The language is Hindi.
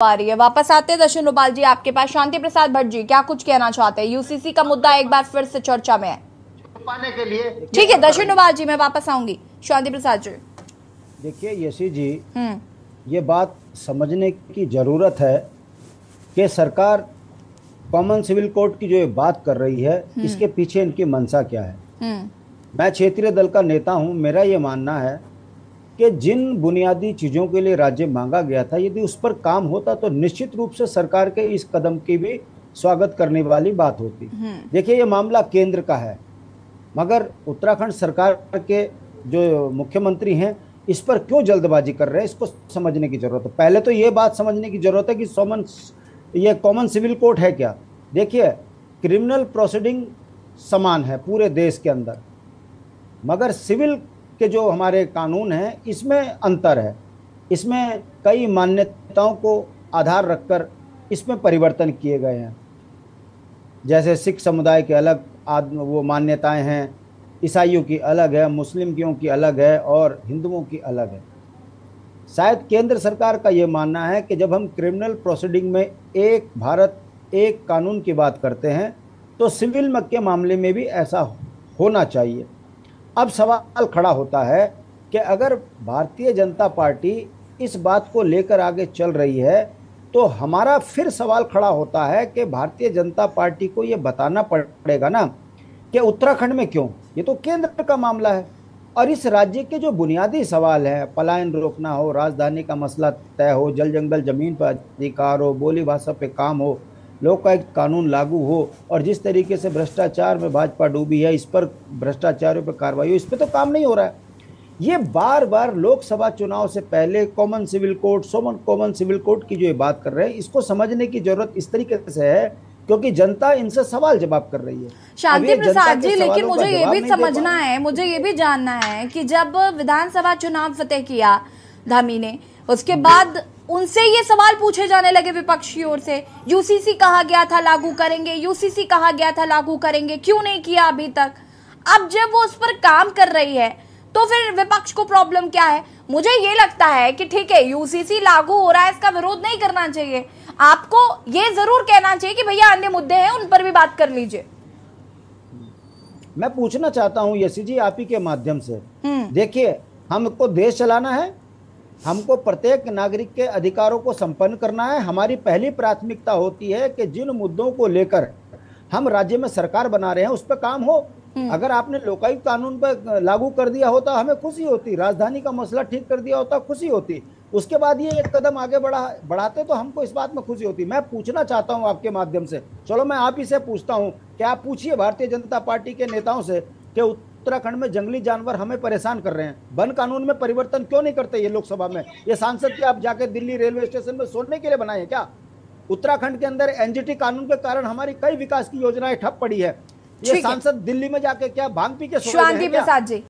आ रही है। वापस आते हैं दर्शन रूपाल जी आपके पास। शांति प्रसाद भट्ट जी क्या कुछ कहना चाहते हैं? यूसीसी का मुद्दा एक बार फिर से चर्चा में है। पाने के लिए ठीक है दर्शन रूपाल जी, मैं वापस आऊंगी। शांति प्रसाद जी देखिए यशी जी, ये बात समझने की जरूरत है कि सरकार कॉमन सिविल कोड की जो ये बात कर रही है इसके पीछे इनकी मंशा क्या है। मैं क्षेत्रीय दल का नेता हूं, मेरा ये मानना है कि जिन बुनियादी चीज़ों के लिए राज्य मांगा गया था, यदि उस पर काम होता तो निश्चित रूप से सरकार के इस कदम की भी स्वागत करने वाली बात होती। देखिए ये मामला केंद्र का है, मगर उत्तराखंड सरकार के जो मुख्यमंत्री हैं इस पर क्यों जल्दबाजी कर रहे हैं, इसको समझने की जरूरत है। पहले तो ये बात समझने की जरूरत है कि ये कॉमन सिविल कोड है क्या। देखिए क्रिमिनल प्रोसीडिंग समान है पूरे देश के अंदर, मगर सिविल के जो हमारे कानून हैं इसमें अंतर है। इसमें कई मान्यताओं को आधार रखकर इसमें परिवर्तन किए गए हैं। जैसे सिख समुदाय के अलग वो मान्यताएं हैं, ईसाइयों की अलग है, मुस्लिम की अलग है और हिंदुओं की अलग है। शायद केंद्र सरकार का ये मानना है कि जब हम क्रिमिनल प्रोसीडिंग में एक भारत एक कानून की बात करते हैं तो सिविल के मामले में भी ऐसा होना चाहिए। अब सवाल खड़ा होता है कि अगर भारतीय जनता पार्टी इस बात को लेकर आगे चल रही है तो हमारा फिर सवाल खड़ा होता है कि भारतीय जनता पार्टी को ये बताना पड़ेगा ना कि उत्तराखंड में क्यों, ये तो केंद्र का मामला है। और इस राज्य के जो बुनियादी सवाल हैं, पलायन रोकना हो, राजधानी का मसला तय हो, जल जंगल जमीन पर अधिकार हो, बोली भाषा पे काम हो, लोकायुक्त कानून लागू हो, और जिस तरीके से भ्रष्टाचार में भाजपा डूबी है इस पर भ्रष्टाचारियों पर कार्रवाई हो, इस पर तो काम नहीं हो रहा है। ये बार बार लोकसभा चुनाव से पहले कॉमन सिविल कोड की जो ये बात कर रहे हैं, इसको समझने की जरूरत इस तरीके से है क्योंकि जनता इनसे सवाल जवाब कर रही है। शांति प्रसाद जी, लेकिन मुझे ये भी समझना है, मुझे ये भी जानना है कि जब विधानसभा चुनाव फतेह किया धामी ने, उसके बाद उनसे ये सवाल पूछे जाने लगे विपक्ष की ओर से, यूसीसी कहा गया था लागू करेंगे, यूसीसी कहा गया था लागू करेंगे, क्यों नहीं किया अभी तक? अब जब वो उस पर काम कर रही है तो फिर विपक्ष को प्रॉब्लम क्या है? मुझे ये लगता है कि ठीक है यूसीसी लागू हो रहा है, इसका विरोध नहीं करना चाहिए, आपको ये जरूर कहना चाहिए कि भैया अन्य मुद्दे हैं उन पर भी बात कर लीजिए। मैं पूछना चाहता हूं यशी जी आप ही के माध्यम से, देखिए हमको देश चलाना है, हमको प्रत्येक नागरिक के अधिकारों को संपन्न करना है। हमारी पहली प्राथमिकता होती है कि जिन मुद्दों को लेकर हम राज्य में सरकार बना रहे हैं उस पर काम हो। अगर आपने लोकायुक्त कानून पर लागू कर दिया होता हमें खुशी होती, राजधानी का मसला ठीक कर दिया होता खुशी होती, उसके बाद ये एक कदम आगे बढ़ाते तो हमको इस बात में खुशी होती। मैं पूछना चाहता हूं आपके माध्यम से, चलो मैं आप ही से पूछता हूं कि आप पूछिए भारतीय जनता पार्टी के नेताओं से कि उत्तराखंड में जंगली जानवर हमें परेशान कर रहे हैं, वन कानून में परिवर्तन क्यों नहीं करते ये लोकसभा में? ये सांसद क्या आप जाके दिल्ली रेलवे स्टेशन में सोने के लिए बनाए क्या? उत्तराखंड के अंदर एनजीटी कानून के कारण हमारी कई विकास की योजनाएं ठप पड़ी है, ये सांसद दिल्ली में जाके क्या भांग पी के सो रहे हैं क्या? शांति प्रसाद जी